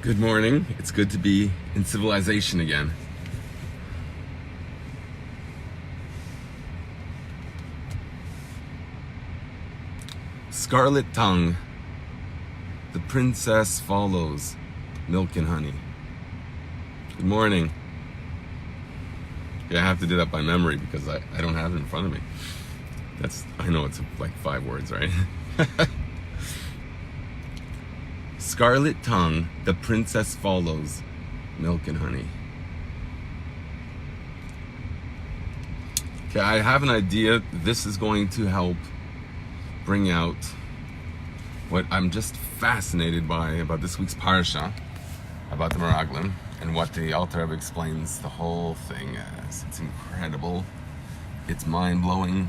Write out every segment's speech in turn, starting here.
Good morning. It's good to be in civilization again. Scarlet tongue. The princess follows. Milk and honey. Good morning. Yeah, I have to do that by memory because I don't have it in front of me. I know it's like 5 words, right? Scarlet tongue, the princess follows, milk and honey. Okay, I have an idea. This is going to help bring out what I'm just fascinated by about this week's parsha, about the Meraglim, and what the Alter Rebbe explains the whole thing as. It's incredible. It's mind-blowing.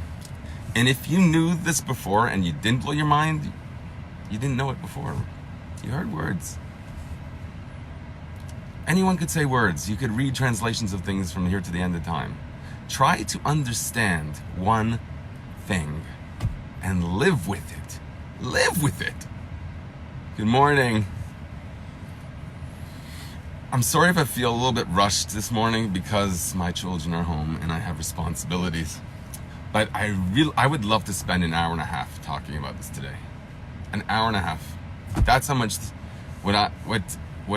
And if you knew this before and you didn't blow your mind, you didn't know it before. You heard words. Anyone could say words. You could read translations of things from here to the end of time. Try to understand one thing and live with it. Live with it. Good morning. I'm sorry if I feel a little bit rushed this morning because my children are home and I have responsibilities. But I would love to spend an hour and a half talking about this today. An hour and a half. That's how much what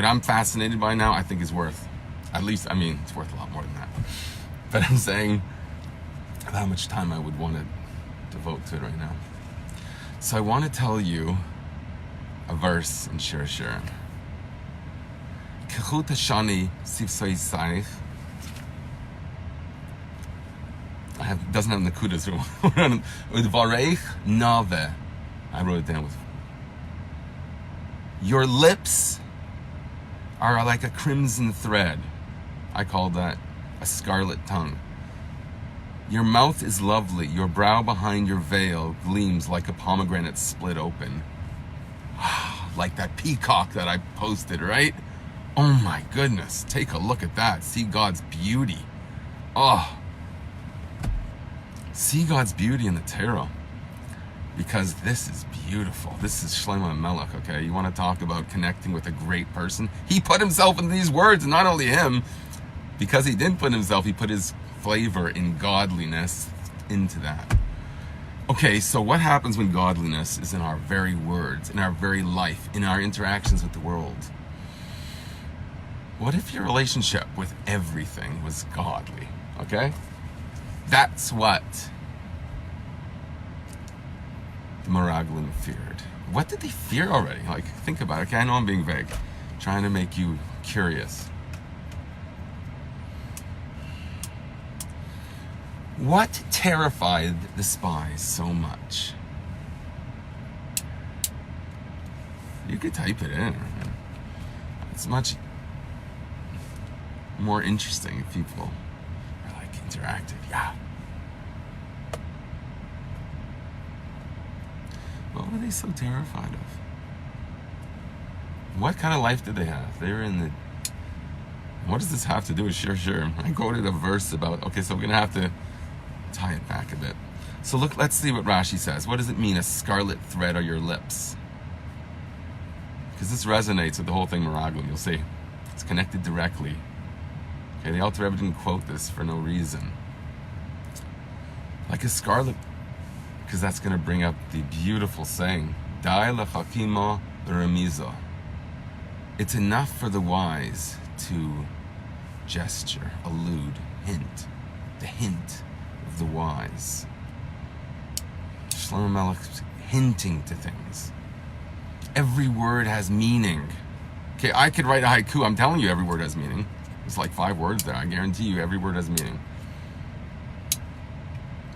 I'm fascinated by now I think is worth. At least, I mean, it's worth a lot more than that. But I'm saying how much time I would want to devote to it right now. So I want to tell you a verse in Shir Shirim. Kechut hashani sifsoi sarich. Doesn't have nakudas. Udvareich nave. I wrote it down with. Your lips are like a crimson thread. I call that a scarlet tongue. Your mouth is lovely. Your brow behind your veil gleams like a pomegranate split open. Like that peacock that I posted, right? Oh my goodness. Take a look at that. See God's beauty. Oh. See God's beauty in the Torah. Because this is beautiful. This is Shlomo Melech, okay? You want to talk about connecting with a great person? He put himself in these words, and not only him, because he didn't put himself, he put his flavor in godliness into that. Okay, so what happens when godliness is in our very words, in our very life, in our interactions with the world? What if your relationship with everything was godly, okay? That's what the Meraglim feared. What did they fear already? Like, think about it. Okay, I know I'm being vague. Trying to make you curious. What terrified the spies so much? You could type it in. It's much more interesting if people are like interactive. Yeah. What were they so terrified of? What kind of life did they have? They were in the... What does this have to do with Shir Shirim? I quoted a verse about... Okay, so we're going to have to tie it back a bit. So look, let's see what Rashi says. What does it mean, a scarlet thread are your lips? Because this resonates with the whole thing, Meraglim. You'll see. It's connected directly. Okay, the Alter Rebbe didn't quote this for no reason. Like a scarlet... Because that's going to bring up the beautiful saying, Dai lechakima b'remiza. It's enough for the wise to gesture, allude, hint. The hint of the wise. Shlomo Melech's hinting to things. Every word has meaning. Okay, I could write a haiku. I'm telling you every word has meaning. It's like 5 words there. I guarantee you every word has meaning.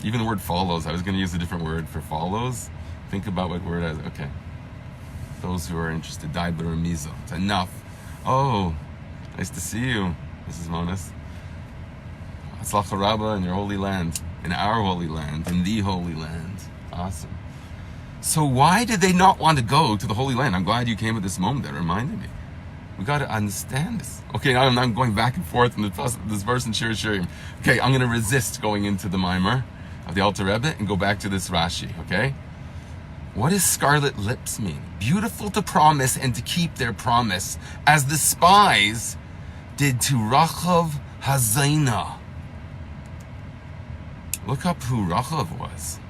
Even the word follows, I was going to use a different word for follows. Think about what word has. Okay. Those who are interested, Dai b'remiza. It's enough. Oh, nice to see you, Mrs. Monas. Hatzlacha Rabbah in your holy land, in our holy land, in the holy land. Awesome. So why did they not want to go to the holy land? I'm glad you came at this moment that reminded me. We got to understand this. Okay, now I'm going back and forth in this verse in Shir Shirim. Okay, I'm going to resist going into the mimer of the Alter Rebbe and go back to this Rashi, okay? What does scarlet lips mean? Beautiful to promise and to keep their promise, as the spies did to Rachav Hazaina. Look up who Rachav was.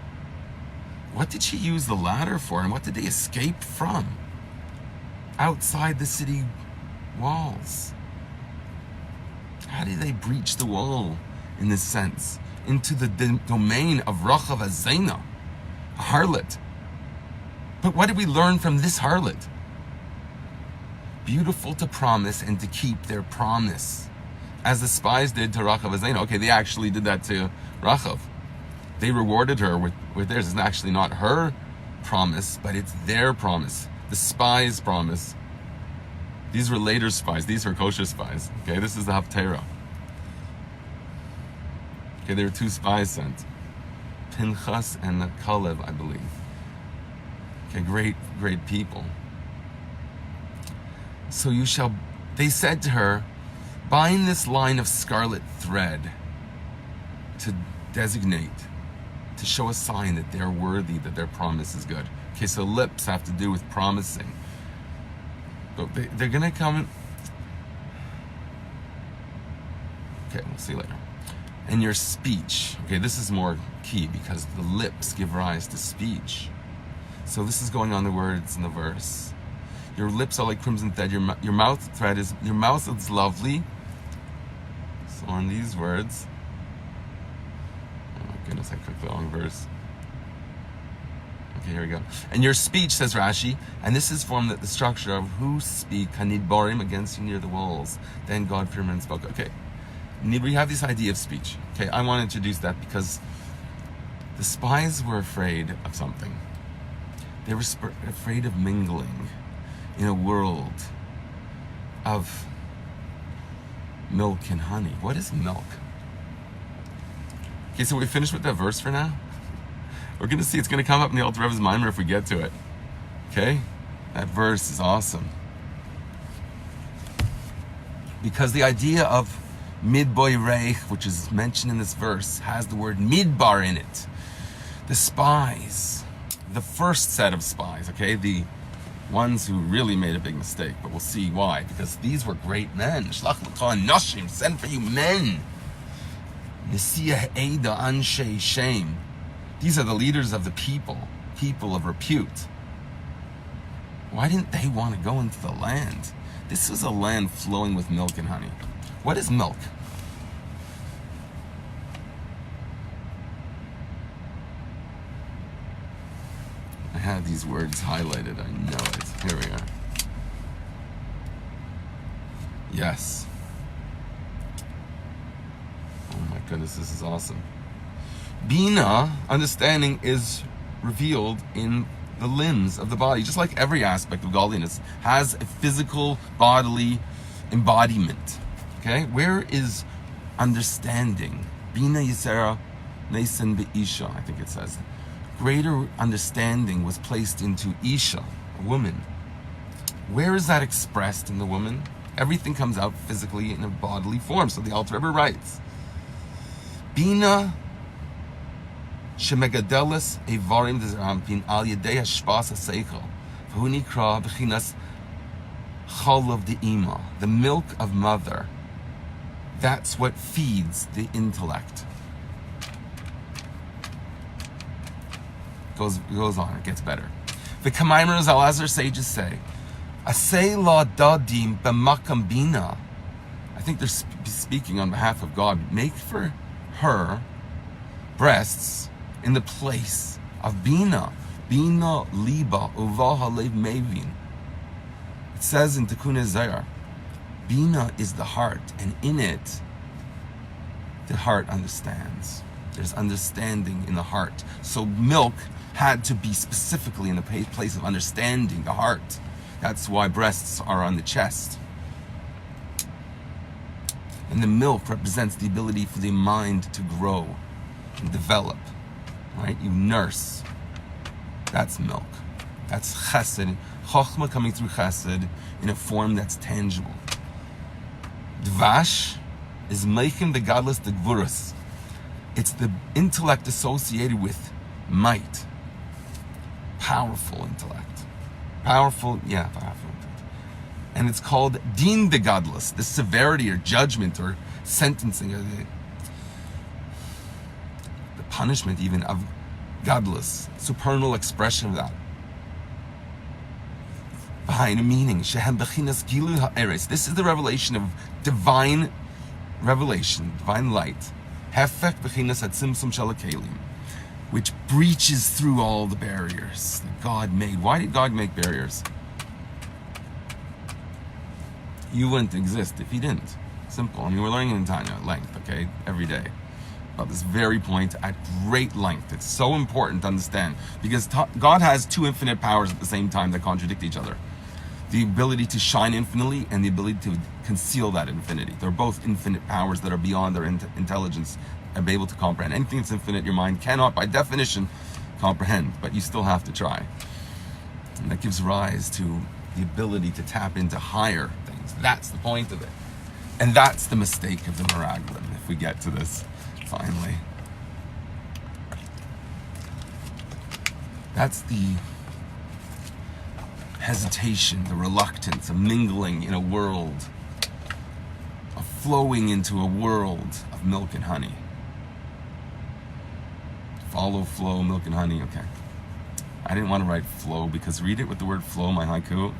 What did she use the ladder for, and what did they escape from? Outside the city walls. How did they breach the wall, in this sense, into the domain of Rachav Hazaina, a harlot? But what did we learn from this harlot? Beautiful to promise and to keep their promise, as the spies did to Rachav Hazaina. Okay, they actually did that to Rachav. They rewarded her with theirs. It's actually not her promise, but it's their promise. The spies' promise. These were later spies. These were kosher spies. Okay, this is the Haftarah. Okay, there were two spies sent. Pinchas and Kalev, I believe. Okay, great people. So they said to her, bind this line of scarlet thread to designate, to show a sign that they're worthy, that their promise is good. Okay, so lips have to do with promising. But they're going to come. Okay, we'll see later. And your speech. Okay, this is more key because the lips give rise to speech. So this is going on the words in the verse. Your lips are like crimson thread. Your mouth is lovely. So on these words. Oh my goodness, I clicked the wrong verse. Okay, here we go. And your speech, says Rashi, and this is from the structure of who speak Hanidbarim against you near the walls. Then God feared and spoke. Okay, we have this idea of speech. Okay, I want to introduce that because the spies were afraid of something. They were afraid of mingling in a world of milk and honey. What is milk? Okay, so we finished with that verse for now. We're going to see, it's going to come up in the Alter Rebbe's Mimer if we get to it. Okay? That verse is awesome. Because the idea of midboy reich, which is mentioned in this verse, has the word midbar in it. The spies, the first set of spies, okay? The ones who really made a big mistake, but we'll see why. Because these were great men. Shlach l'khan nashim, send for you men. Nesiah Eida Anshe Shem. These are the leaders of the people of repute. Why didn't they want to go into the land? This was a land flowing with milk and honey. What is milk? I have these words highlighted. I know it. Here we are. Yes. Oh my goodness, this is awesome. Bina, understanding, is revealed in the limbs of the body. Just like every aspect of godliness has a physical, bodily embodiment. Okay? Where is understanding? Bina Yisera Nason Be'isha, I think it says. Greater understanding was placed into Isha, a woman. Where is that expressed in the woman? Everything comes out physically in a bodily form. So the Alter Rebbe writes, Bina Shemegadelis Evarim Dezrampin Al Yedei Hashpas HaSeichel V'hu Nikra B'chinas Chalav De'ima, the milk of mother. That's what feeds the intellect. Goes on, it gets better. The Kamaimers Al-Azhar sages say, Asay la dadim b'makam bina. I think they're speaking on behalf of God. Make for her breasts in the place of bina. Bina liba uva halev mevin. It says in Tikkun Zayar, bina is the heart, and in it, the heart understands. There's understanding in the heart. So milk had to be specifically in the place of understanding, the heart. That's why breasts are on the chest. And the milk represents the ability for the mind to grow and develop. Right? You nurse. That's milk. That's chesed. Chochmah coming through chesed in a form that's tangible. Dvash is meichim the godless the gvurus. It's the intellect associated with might, powerful intellect. Powerful intellect. And it's called din de gadlus, the severity or judgment or sentencing, or the punishment even of gadlus, supernal expression of that. Behind a meaning, shehem bechinas gilu ha'eres. This is the revelation of divine revelation, divine light. Hefek bechinas hatzimtzum shel hakelim, which breaches through all the barriers that God made. Why did God make barriers? You wouldn't exist if He didn't. Simple. I mean, we're learning in Tanya at length, okay, every day, about this very point at great length. It's so important to understand, because God has two infinite powers at the same time that contradict each other. The ability to shine infinitely and the ability to conceal that infinity. They're both infinite powers that are beyond their intelligence and be able to comprehend. Anything that's infinite, your mind cannot, by definition, comprehend, but you still have to try. And that gives rise to the ability to tap into higher things. That's the point of it. And that's the mistake of the Meraglim, if we get to this finally. That's the hesitation, the reluctance of mingling in a world, of flowing into a world of milk and honey. Follow, flow, milk and honey, okay. I didn't want to write flow, because read it with the word flow, my haiku,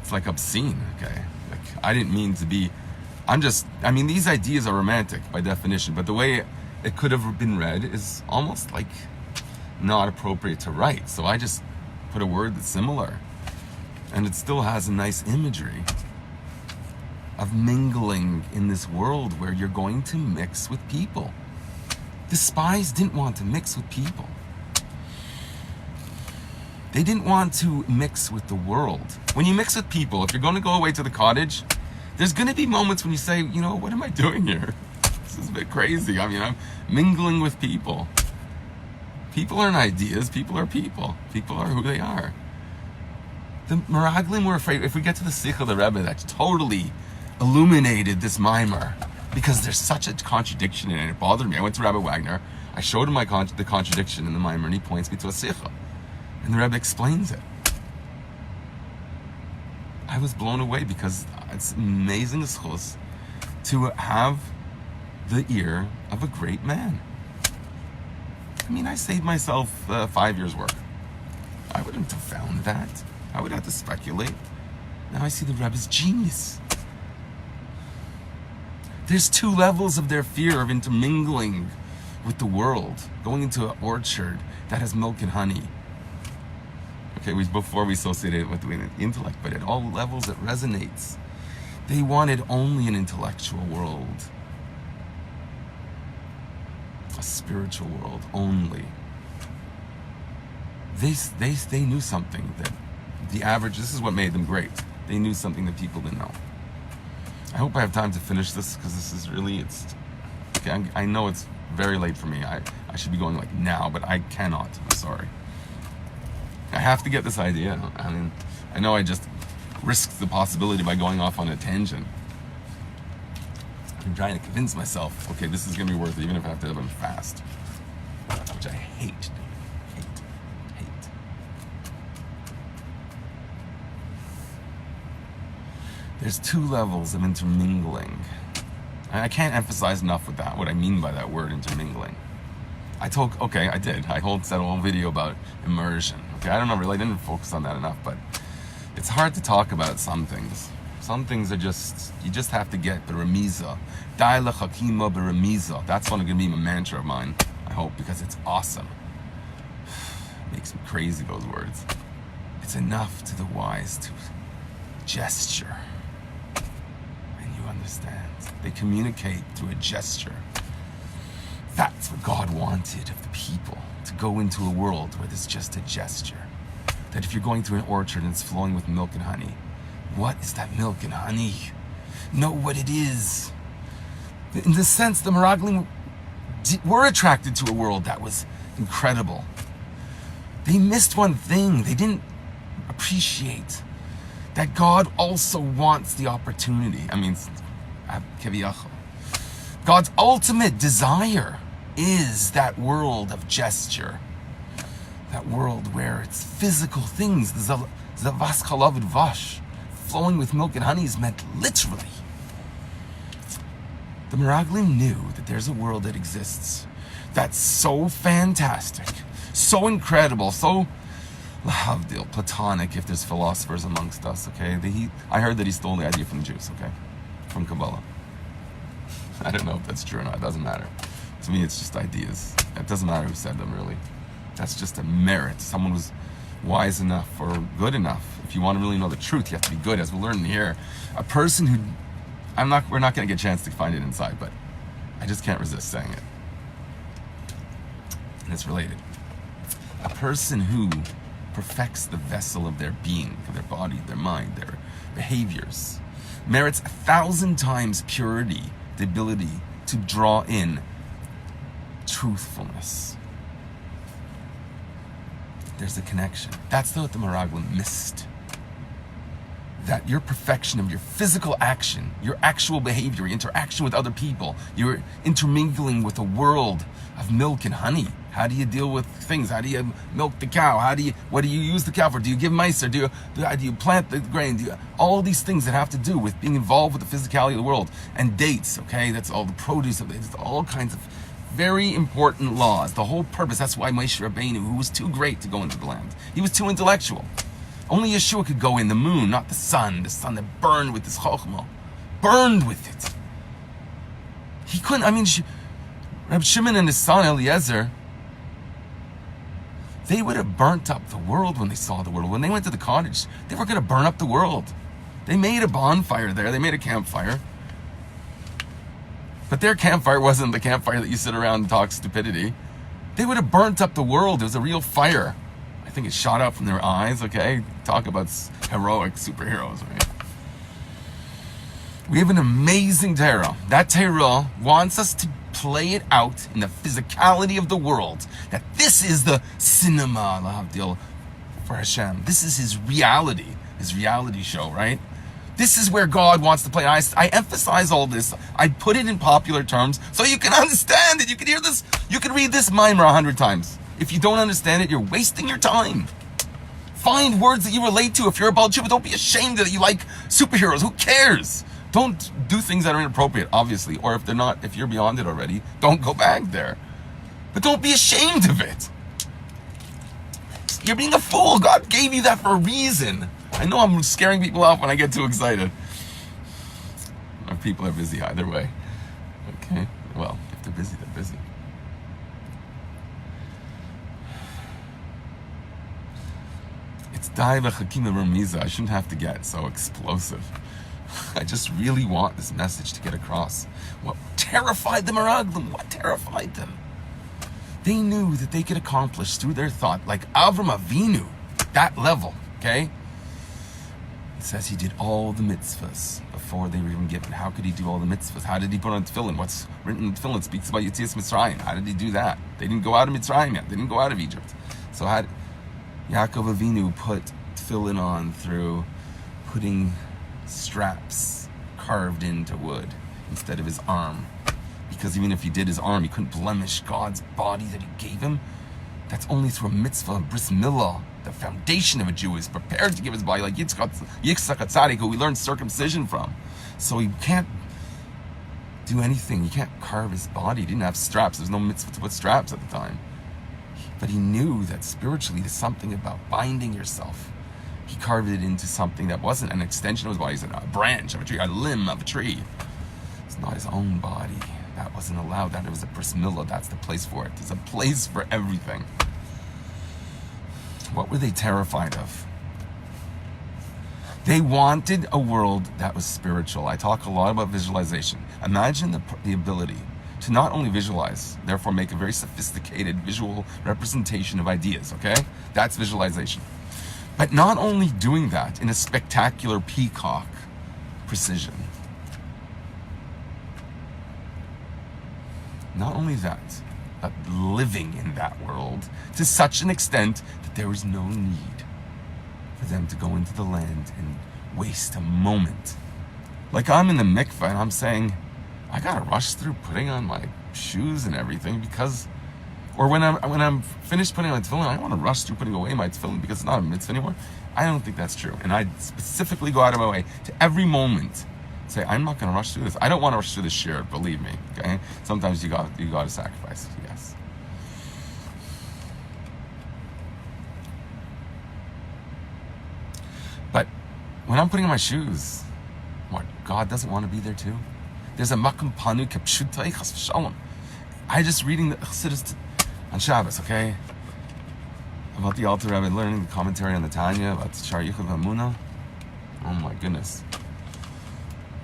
it's like obscene, okay? Like, I didn't mean to be, I mean, these ideas are romantic by definition, but the way it could have been read is almost like not appropriate to write. So I just put a word that's similar. And it still has a nice imagery of mingling in this world where you're going to mix with people. The spies didn't want to mix with people. They didn't want to mix with the world. When you mix with people, if you're going to go away to the cottage, there's going to be moments when you say, you know, what am I doing here? This is a bit crazy. I mean, I'm mingling with people. People aren't ideas. People are people. People are who they are. The Meraglim were afraid, if we get to the Sikh of the Rebbe, that's totally illuminated this mimer, because there's such a contradiction in it. It bothered me. I went to Rabbi Wagner, I showed him the contradiction in the mimer, and he points me to a Sikh. And the Rebbe explains it. I was blown away, because it's amazing schus to have the ear of a great man. I mean, I saved myself 5 years' work. I wouldn't have found that. I would have to speculate. Now I see the Rebbe's genius. There's two levels of their fear of intermingling with the world, going into an orchard that has milk and honey. Okay, before we associate it with the intellect, but at all levels it resonates. They wanted only an intellectual world, a spiritual world only. They knew something that the average, this is what made them great. They knew something that people didn't know. I hope I have time to finish this, because this is really, okay, I know it's very late for me. I should be going like now, but I cannot. I'm sorry. I have to get this idea. I mean, I know I just risked the possibility by going off on a tangent. I'm trying to convince myself, okay, this is going to be worth it, even if I have to have them fast, which I hate. There's two levels of intermingling. And I can't emphasize enough with that, what I mean by that word, intermingling. I did. I said a whole video about immersion. Okay, I don't know, really, I didn't focus on that enough, but it's hard to talk about some things. Some things are you just have to get beremiza. Dai lechakima beremiza. That's one going to be a mantra of mine, I hope, because it's awesome. It makes me crazy, those words. It's enough to the wise to gesture. Understand. They communicate through a gesture. That's what God wanted of the people, to go into a world where there's just a gesture. That if you're going through an orchard and it's flowing with milk and honey, what is that milk and honey? Know what it is. In the sense, the Meraglim were attracted to a world that was incredible. They missed one thing. They didn't appreciate that God also wants the opportunity. I mean, God's ultimate desire is that world of gesture. That world where it's physical things, the zavas chalav vash, flowing with milk and honey is meant literally. The Meraglim knew that there's a world that exists that's so fantastic, so incredible, so lahavdil, platonic, if there's philosophers amongst us, okay? I heard that he stole the idea from the Jews, okay? From Kabbalah. I don't know if that's true or not, it doesn't matter. To me, it's just ideas. It doesn't matter who said them, really. That's just a merit. Someone was wise enough or good enough. If you want to really know the truth, you have to be good, as we'll learn here. A person who, we're not going to get a chance to find it inside, but I just can't resist saying it. And it's related. A person who perfects the vessel of their being, of their body, their mind, their behaviors, merits 1,000 times purity, the ability to draw in truthfulness. There's a connection. That's what the Meraglim missed. That your perfection of your physical action, your actual behavior, your interaction with other people, your intermingling with a world of milk and honey. How do you deal with things? How do you milk the cow? What do you use the cow for? Do you give mice, or do you plant the grain? All these things that have to do with being involved with the physicality of the world. And dates, okay? That's all the produce of it. It's all kinds of very important laws. The whole purpose, that's why Moshe Rabbeinu, who was too great to go into the land, he was too intellectual. Only Yeshua could go in, the moon, not the sun that burned with this chokhmah, burned with it. He couldn't, Reb Shimon and his son Eliezer, they would have burnt up the world when they saw the world. When they went to the cottage, they were going to burn up the world. They made a bonfire there, they made a campfire. But their campfire wasn't the campfire that you sit around and talk stupidity. They would have burnt up the world. It was a real fire. I think it shot out from their eyes, okay? Talk about heroic superheroes, right? We have an amazing Torah. That Torah wants us to play it out in the physicality of the world. That this is the cinema, lahavdil, for Hashem. This is his reality show, right? This is where God wants to play. I emphasize all this. I put it in popular terms so you can understand it. You can hear this. You can read this mimer 100 times. If you don't understand it, you're wasting your time. Find words that you relate to. If you're a Baal Tshuva, don't be ashamed that you like superheroes. Who cares? Don't do things that are inappropriate, obviously. Or if you're beyond it already, don't go back there. But don't be ashamed of it. You're being a fool. God gave you that for a reason. I know I'm scaring people off when I get too excited. Our people are busy either way. Okay? Well, if they're busy, they're busy. It's Daiva Chakima Ramiza. I shouldn't have to get so explosive. I just really want this message to get across. What terrified the Meraglim? What terrified them? They knew that they could accomplish through their thought, like Avram Avinu, that level, okay? It says he did all the mitzvahs before they were even given. How could he do all the mitzvahs? How did he put on tefillin? What's written in tefillin speaks about Yetzias Mitzrayim. How did he do that? They didn't go out of Mitzrayim yet. They didn't go out of Egypt. So how did Yaakov Avinu put tefillin on through putting straps carved into wood instead of his arm? Because even if he did his arm, he couldn't blemish God's body that he gave him. That's only through a mitzvah of bris milah. The foundation of a Jew is prepared to give his body, like Yitzchak HaTzadik, who we learned circumcision from. So he can't do anything. He can't carve his body. He didn't have straps. There's no mitzvah to put straps at the time. But he knew that spiritually there's something about binding yourself. He carved it into something that wasn't an extension of his body. He said a branch of a tree, a limb of a tree. It's not his own body. That wasn't allowed. That it was a bris milah. That's the place for it. There's a place for everything. What were they terrified of? They wanted a world that was spiritual. I talk a lot about visualization. Imagine the ability to not only visualize, therefore make a very sophisticated visual representation of ideas, okay? That's visualization. But not only doing that in a spectacular peacock precision. Not only that, but living in that world to such an extent that there was no need for them to go into the land and waste a moment. Like I'm in the mikveh and I'm saying, I gotta rush through putting on my shoes and everything because Or when I'm finished putting on my tefillin, I don't want to rush through putting away my tefillin because it's not a mitzvah anymore. I don't think that's true. And I specifically go out of my way to every moment say, I'm not going to rush through this. I don't want to rush through this shir, believe me. Okay? Sometimes you got to sacrifice. Yes. But when I'm putting on my shoes, what, God doesn't want to be there too? There's a makom panu kepshutai chas v'shalom. I just reading the Chassidus on Shabbos, okay? About the Alter Rebbe, learning the commentary on the Tanya, about the Shar Yichud V'Amunah. Oh my goodness.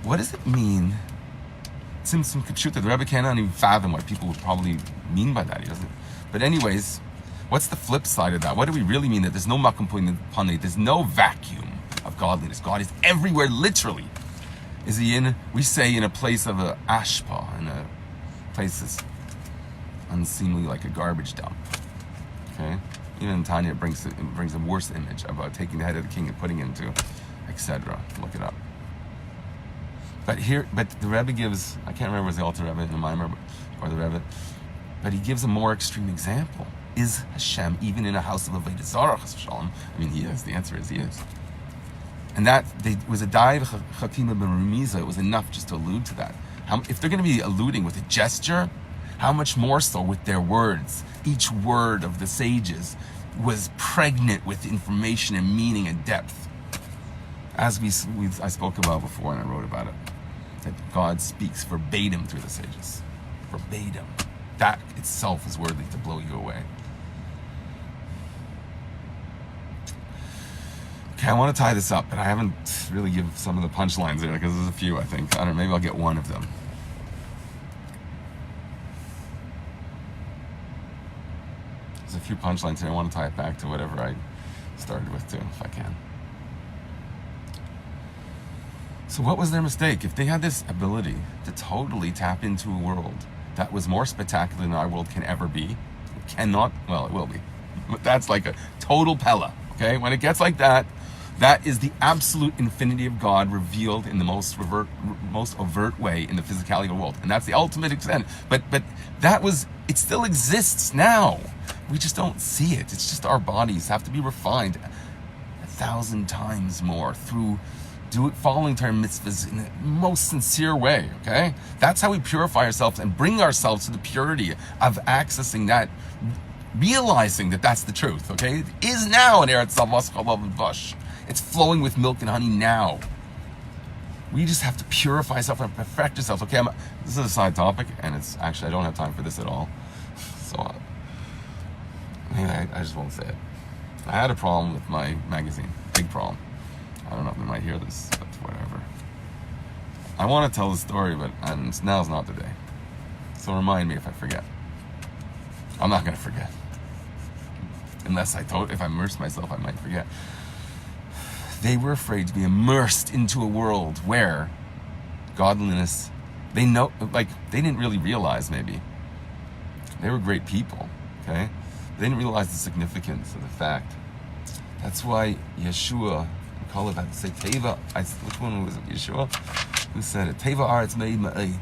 What does it mean? Tzimtzum kepshutai. The Rebbe cannot even fathom what people would probably mean by that. He doesn't. But anyways, what's the flip side of that? What do we really mean that there's no makom panu? There's no vacuum of godliness. God is everywhere, literally. Is he in, we say, in a place of a ashpa, in a place that's unseemly, like a garbage dump. Okay? Even Tanya brings a worse image about taking the head of the king and putting it into, etc. Look it up. But the Rebbe gives, I can't remember if it was the Alter Rebbe in the Maimer or the Rebbe, but he gives a more extreme example. Is Hashem even in a house of Avodah Zarah? I mean, he is. The answer is he is. And that was a dive chatima b'rumiza. It was enough just to allude to that. If they're going to be alluding with a gesture, how much more so with their words? Each word of the sages was pregnant with information and meaning and depth. As I spoke about before and I wrote about it, that God speaks verbatim through the sages. Verbatim. That itself is worthy to blow you away. Okay, I want to tie this up, but I haven't really given some of the punchlines there because there's a few, I think. I don't know, maybe I'll get one of them. There's a few punchlines here. I want to tie it back to whatever I started with too, if I can. So what was their mistake? If they had this ability to totally tap into a world that was more spectacular than our world can ever be, it cannot, well, it will be. But that's like a total Pella, okay? When it gets like that, that is the absolute infinity of God revealed in the most overt way in the physicality of the world. And that's the ultimate extent. But it still exists now. We just don't see it. It's just our bodies have to be refined 1,000 times more through following to our mitzvahs in the most sincere way, okay? That's how we purify ourselves and bring ourselves to the purity of accessing that, realizing that that's the truth, okay? It is now in Eretz Savas Chalav and Vash. It's flowing with milk and honey now. We just have to purify ourselves and perfect ourselves, okay? This is a side topic, and it's actually, I don't have time for this at all. So, I just won't say it. I had a problem with my magazine, big problem. I don't know if they might hear this, but whatever. I want to tell the story, but now's not the day. So remind me if I forget. I'm not going to forget. Unless if I immerse myself, I might forget. They were afraid to be immersed into a world where godliness, they didn't really realize maybe. They were great people, okay? They didn't realize the significance of the fact. That's why Yeshua, call it that, say Teva, which one was it, Yeshua? Who said it? Teva Aretz Me'id Ma'id.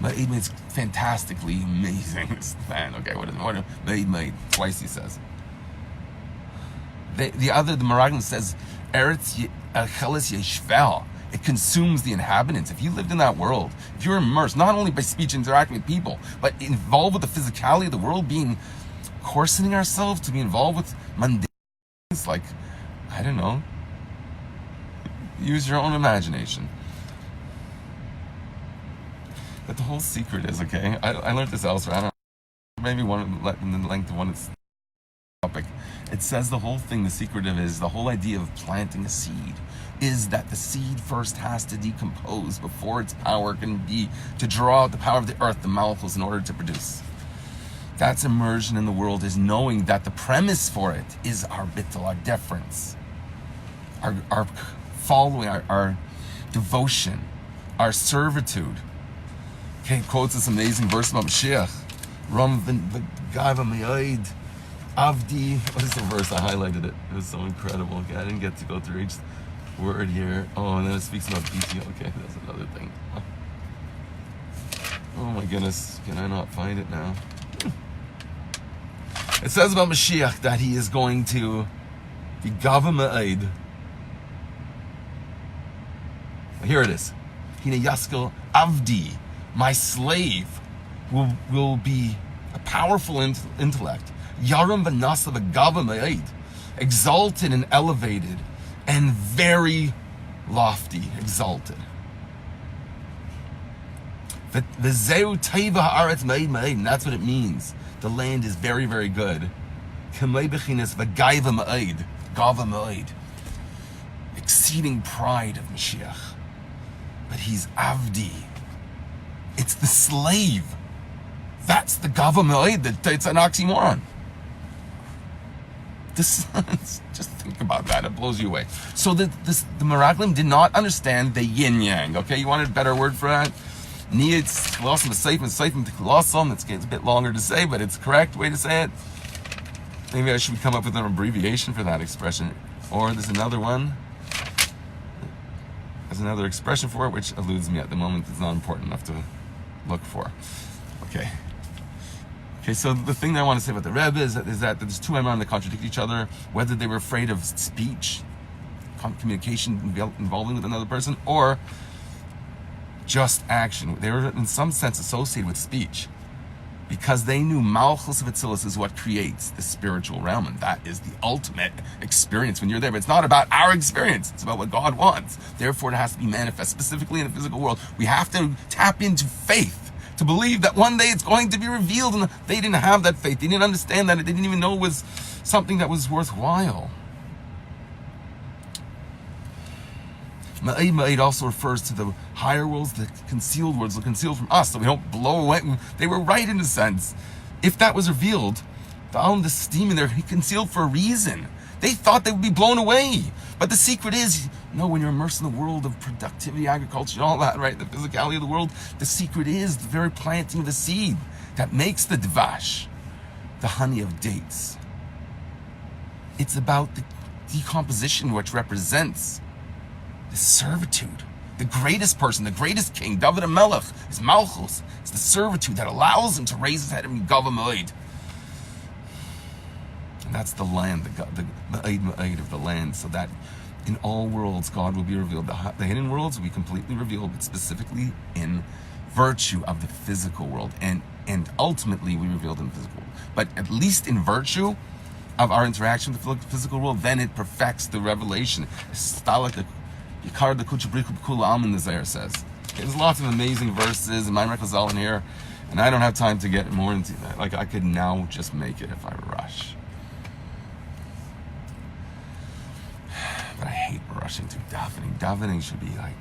Ma'id means fantastically amazing. This fan, okay, what Ma'id Ma'id, twice he says. The Meraglim says, Eretz Chelis Yeshvel. It consumes the inhabitants. If you lived in that world, if you're immersed, not only by speech interacting with people, but involved with the physicality of the world, coarsening ourselves to be involved with mundane things like, I don't know, use your own imagination. But the whole secret is, okay, I learned this elsewhere, I don't know, maybe in the length of one topic. It says the whole thing, the secret of it is the whole idea of planting a seed is that the seed first has to decompose before its power can be to draw out the power of the earth, the molecules, in order to produce. That's immersion in the world, is knowing that the premise for it is our bittul, our deference, our following, our devotion, our servitude. Okay, he quotes this amazing verse about Mashiach. Ram v'gava miyad avdi. What is the verse? I highlighted it. It was so incredible. Okay, I didn't get to go through each word here. Oh, and then it speaks about BT. Okay, that's another thing. Oh my goodness, can I not find it now? It says about Mashiach that he is going to be Gava Ma'ed. Here it is. Hine Yaskel Avdi, my slave, will be a powerful intellect. Yaram Vanasa Gava Ma'ed, exalted and elevated, and very lofty, exalted. V'zeu teva haaretz ma'ed ma'ed, and that's what it means. The land is very, very good. K'mei b'chinas v'gaiva ma'ed, gava ma'ed. Exceeding pride of Mashiach. But he's Avdi. It's the slave. That's the gava ma'ed. It's an oxymoron. Just think about that. It blows you away. So the Meraglim did not understand the yin-yang. Okay, you wanted a better word for that? Needs Kolosim to Seifim, Seifim to Kolosim. It's a bit longer to say, but it's the correct way to say it. Maybe I should come up with an abbreviation for that expression. Or there's another one. There's another expression for it, which eludes me at the moment. It's not important enough to look for. Okay, so the thing that I want to say about the Rebbe is that there's two Amorim that contradict each other, whether they were afraid of speech, communication involving with another person, or just action. They were in some sense associated with speech because they knew Malchus of Atzilus is what creates the spiritual realm, and that is the ultimate experience when you're there. But it's not about our experience, it's about what God wants. Therefore it has to be manifest, specifically in the physical world. We have to tap into faith to believe that one day it's going to be revealed, and they didn't have that faith. They didn't understand that. They didn't even know it was something that was worthwhile. Ma'id also refers to the higher worlds, the concealed worlds, the concealed from us, so we don't blow away. They were right in a sense. If that was revealed, the steam in there, he concealed for a reason. They thought they would be blown away. But the secret is, when you're immersed in the world of productivity, agriculture, and all that, right? The physicality of the world, the secret is the very planting of the seed that makes the dvash, the honey of dates. It's about the decomposition, which represents the servitude. The greatest person, the greatest king, David HaMelech, is Malchus. It's the servitude that allows him to raise his head and be Gava Ma'ed. And that's the land, the Ma'ed of the land, so that in all worlds God will be revealed. The hidden worlds will be completely revealed, but specifically in virtue of the physical world. And ultimately we revealed in the physical world. But at least in virtue of our interaction with the physical world, then it perfects the revelation. Yikar the Kuchabriku B'Kula Alman, the Zayar says. There's lots of amazing verses in Maimer Chazal in here, and I don't have time to get more into that. Like, I could now just make it if I rush. But I hate rushing to davening. Davening should be like,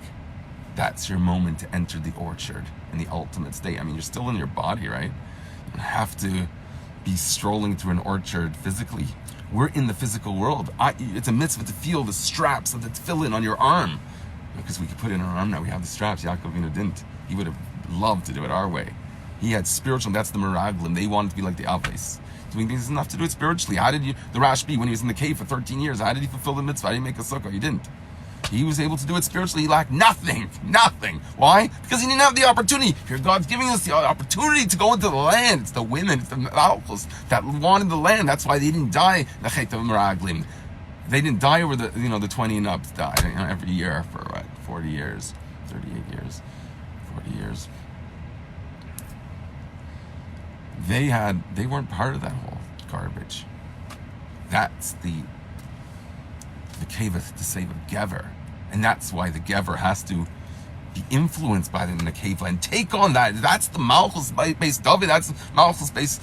that's your moment to enter the orchard in the ultimate state. I mean, you're still in your body, right? You don't have to be strolling through an orchard physically. We're in the physical world. It's a mitzvah to feel the straps of the tefillin on your arm. Because we could put it in our arm now. We have the straps. Yaakov Avinu didn't. He would have loved to do it our way. He had spiritual, that's the Meraglim. They wanted to be like the Aves. Doing things enough to do it spiritually. How did the Rashbi, when he was in the cave for 13 years, how did he fulfill the mitzvah? How did he make a sukkah? He didn't. He was able to do it spiritually. He lacked nothing. Why? Because he didn't have the opportunity. Here, God's giving us the opportunity to go into the land. It's the women, it's the Malchus that wanted the land. That's why they didn't die. They didn't die over the 20 and ups died every year for 40 years, 38 years, 40 years. They weren't part of that whole garbage. That's the kavah to save a gever, and that's why the gever has to be influenced by the nekeva and take on that. That's the Malchus based David. That's Malchus based.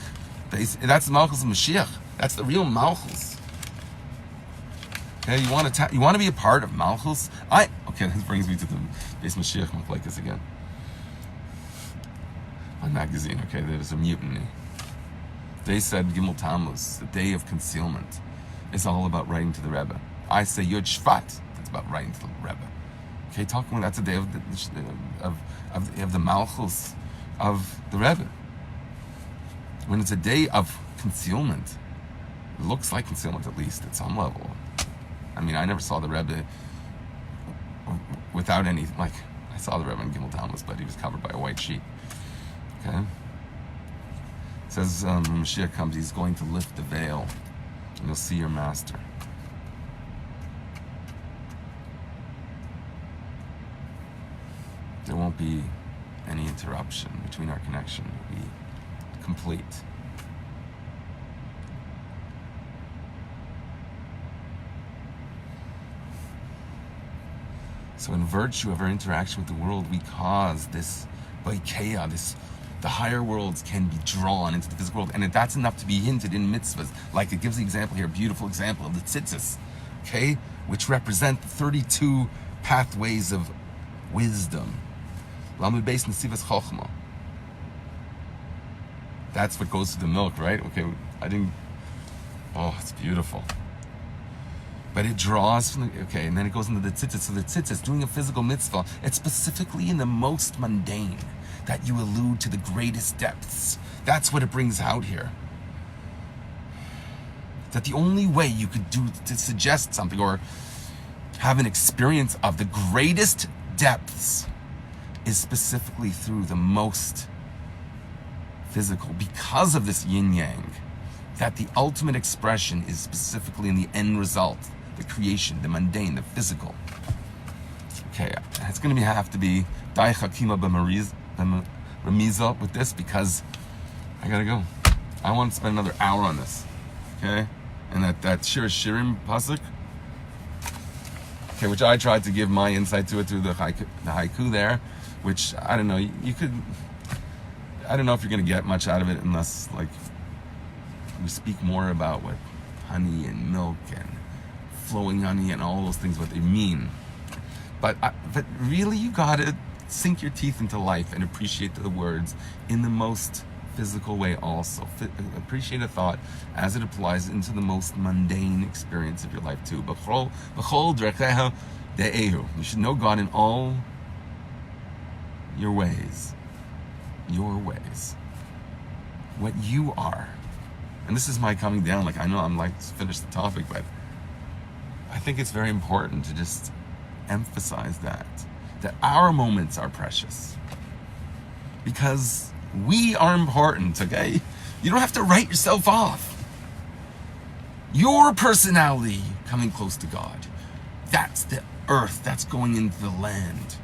That's the Malchus of Mashiach. That's the real Malchus. Okay, you want to be a part of Malchus. This brings me to the base Mashiach Machlekes again. On magazine, okay, there's a mutiny. They said Gimel Tammuz, the day of concealment, is all about writing to the Rebbe. I say Yud Shvat, that's about writing to the Rebbe. Okay, that's the day of the Malchus of the Rebbe. When it's a day of concealment, it looks like concealment at least at some level. I mean, I never saw the Rebbe without any, I saw the Rebbe in Gimel Tammuz, but he was covered by a white sheet. Okay? It says when Mashiach comes, he's going to lift the veil, and you'll see your master. There won't be any interruption between our connection. It'll be complete. So in virtue of our interaction with the world, we cause this Baikeya, the higher worlds can be drawn into the physical world. And that's enough to be hinted in mitzvahs. Like it gives the example here, a beautiful example of the tzitzis, okay? Which represent the 32 pathways of wisdom. Lamed Beis Nesivas Chochma. That's what goes to the milk, right? Okay, it's beautiful. But it draws from the, and then it goes into the tzitzis. So the tzitzis, doing a physical mitzvah, it's specifically in the most mundane that you allude to the greatest depths. That's what it brings out here. That the only way you could do to suggest something or have an experience of the greatest depths is specifically through the most physical, because of this yin-yang, that the ultimate expression is specifically in the end result, the creation, the mundane, the physical. Okay, it's going to have to be Dai Chakima B'Remiza with this, because I gotta go. I want to spend another hour on this, okay? And that Shir Shirim pasuk, okay, which I tried to give my insight to it through the haiku there, which I don't know. I don't know if you're going to get much out of it unless like we speak more about what honey and milk and flowing honey and all those things, what they mean. But really, you got to sink your teeth into life and appreciate the words in the most physical way also. Appreciate a thought as it applies into the most mundane experience of your life too. You should know God in all your ways. Your ways. What you are. And this is my coming down. Like, I know I'm like to finish the topic, but I think it's very important to just emphasize that our moments are precious. Because we are important, okay? You don't have to write yourself off. Your personality coming close to God. That's the earth. That's going into the land.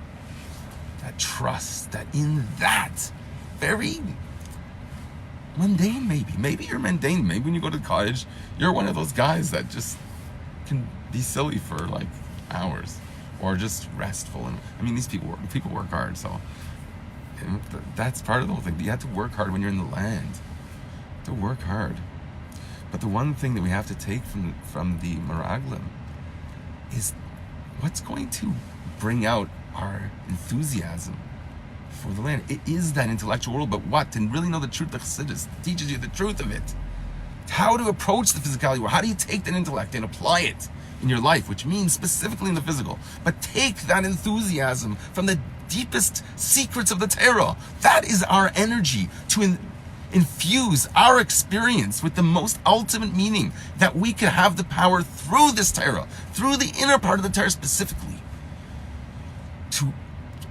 That trust, that in that very mundane, maybe you're mundane. Maybe when you go to college, you're one of those guys that just can be silly for like hours, or just restful. And I mean, these people work hard, so that's part of the whole thing. You have to work hard when you're in the land. To work hard. But the one thing that we have to take from the Meraglim is what's going to bring out our enthusiasm for the land. It is that intellectual world, but what? To really know the truth, the Chassidus teaches you the truth of it. How to approach the physicality world. How do you take that intellect and apply it in your life, which means specifically in the physical. But take that enthusiasm from the deepest secrets of the Torah. That is our energy to infuse our experience with the most ultimate meaning, that we can have the power through this Torah, through the inner part of the Torah specifically,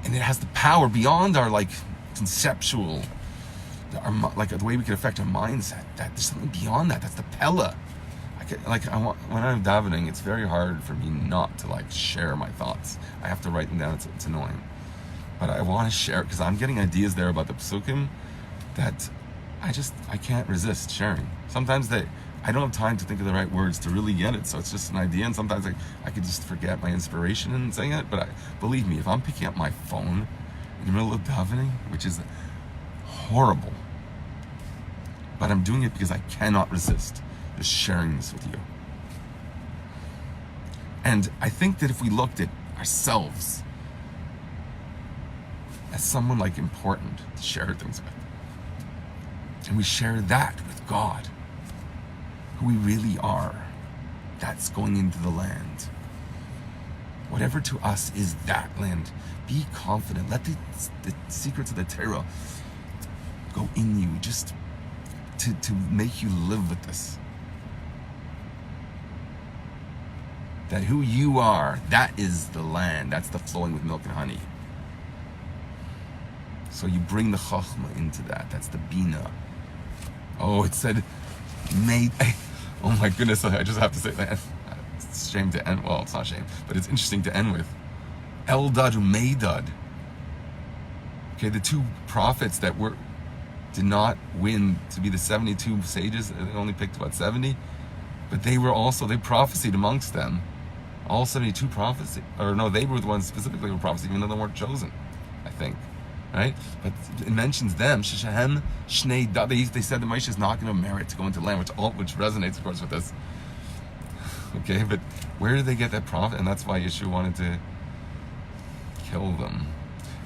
and it has the power beyond our like conceptual, like the way we can affect our mindset. That there's something beyond that. That's the Pella. When I'm davening, it's very hard for me not to like share my thoughts. I have to write them down. It's annoying, but I want to share because I'm getting ideas there about the psukim that I can't resist sharing. Sometimes I don't have time to think of the right words to really get it, so it's just an idea, and sometimes I could just forget my inspiration in saying it. But believe me, if I'm picking up my phone in the middle of davening, which is horrible, but I'm doing it because I cannot resist just sharing this with you. And I think that if we looked at ourselves as someone like important to share things with, and we share that with God, who we really are, that's going into the land. Whatever to us is that land, be confident. Let the secrets of the Torah go in you, just to make you live with this. That who you are, that is the land. That's the flowing with milk and honey. So you bring the Chochmah into that. That's the Bina. Oh, it said made. Oh my goodness! I just have to say that. It's a shame to end. Well, it's not a shame, but it's interesting to end with. Eldad Umeidad. Okay, the two prophets that did not win to be the 72 sages. They only picked about 70, but they prophesied amongst them. All 72 prophets, or no, they were the ones specifically who prophesied, even though they weren't chosen, I think, right? But it mentions them. Sheshahem Shnei Dad. They said that Moshe is not going to merit to go into the land, which resonates, of course, with this. Okay, but where did they get that prophet? And that's why Yeshua wanted to kill them.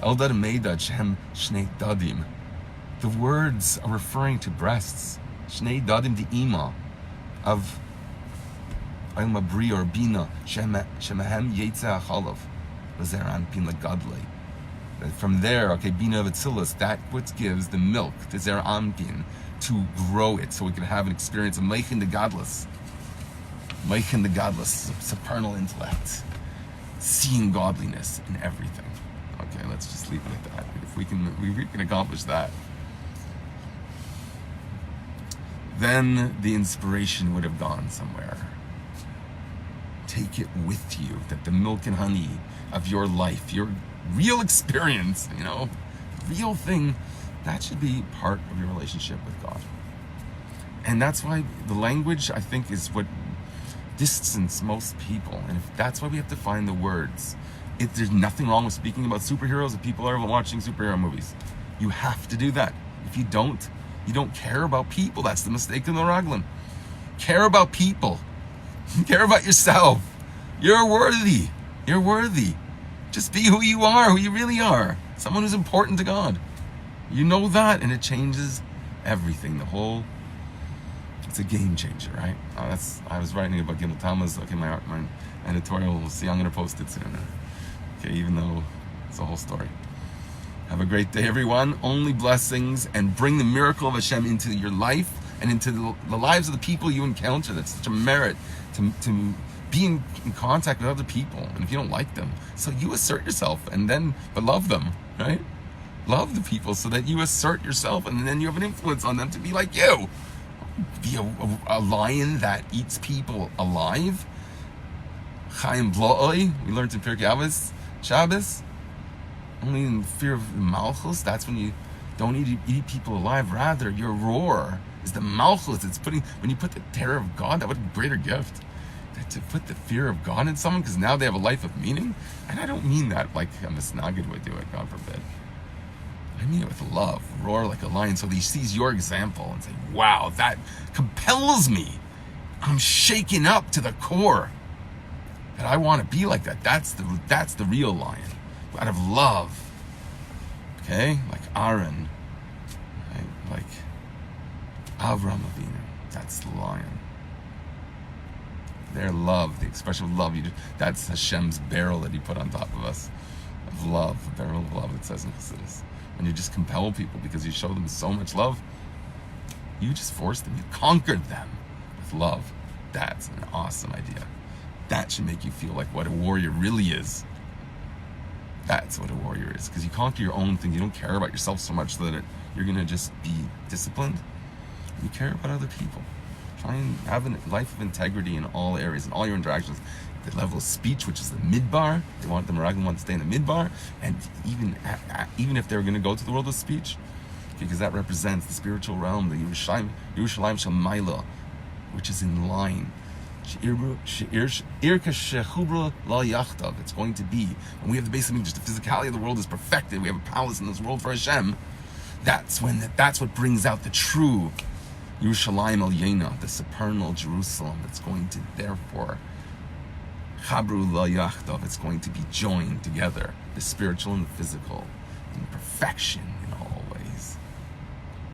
Eldad Meidad Shem Shnei Dadim. The words are referring to breasts. Shnei Dadim the Ima of Ilma Bri or Bina Shemahem Yetzah Chalav Lazeran Pin Lagadle. From there, okay, Bina of Atzilus, that what gives the milk to Zer Ampin to grow it so we can have an experience of Meichin the Godless. Meichin the Godless, supernal intellect, seeing godliness in everything. Okay, let's just leave it at that. If we can accomplish that, then the inspiration would have gone somewhere. Take it with you, that the milk and honey of your life, your real experience, real thing, that should be part of your relationship with God. And that's why the language, I think, is what distance most people. And that's why we have to find the words. There's nothing wrong with speaking about superheroes if people are watching superhero movies. You have to do that. If you don't care about people. That's the mistake in the Raglan. Care about people. Care about yourself. You're worthy. You're worthy. Just be who you are, who you really are. Someone who's important to God. You know that, and it changes everything. It's a game changer, right? I was writing about Gimel Tammuz. Okay, my editorial, we'll see, I'm going to post it soon. Okay, even though it's a whole story. Have a great day, everyone. Only blessings, and bring the miracle of Hashem into your life and into the lives of the people you encounter. That's such a merit to be in contact with other people. And if you don't like them, so you assert yourself, but love them, right? Love the people so that you assert yourself, and then you have an influence on them to be like you. Be a lion that eats people alive. Chaim Bloi, we learned in Pirkei Avos, Shabbos. Only in fear of Malchus, that's when you don't eat people alive. Rather, your roar is the Malchus. It's when you put the terror of God, that what a greater gift. To put the fear of God in someone, because now they have a life of meaning. And I don't mean that like a misnagid would do it, God forbid. I mean it with love. Roar like a lion, so he sees your example and say, wow, that compels me. I'm shaken up to the core. That I want to be like that. That's the real lion. Out of love. Okay? Like Aaron. Right? Like Avram Avinu. That's the lion. Their love, the expression of love, that's Hashem's barrel that he put on top of us. Of love, the barrel of love, it says in Chassidus. When you just compel people because you show them so much love, you just force them, you conquered them with love. That's an awesome idea. That should make you feel like what a warrior really is. That's what a warrior is. Because you conquer your own thing. You don't care about yourself so much that you're going to just be disciplined. You care about other people. Try and have a life of integrity in all areas, in all your interactions. The level of speech, which is the midbar. They want the Meraglim want to stay in the midbar. And even if they're going to go to the world of speech, because that represents the spiritual realm, the Yerushalayim Shemaila, which is in line. It's going to be, when we have the basic meaning, just the physicality of the world is perfected. We have a palace in this world for Hashem. That's what brings out the true Yerushalayim El Yena, the supernal Jerusalem. That's going to, therefore, Chabru La Yachtov. It's going to be joined together, the spiritual and the physical, in perfection.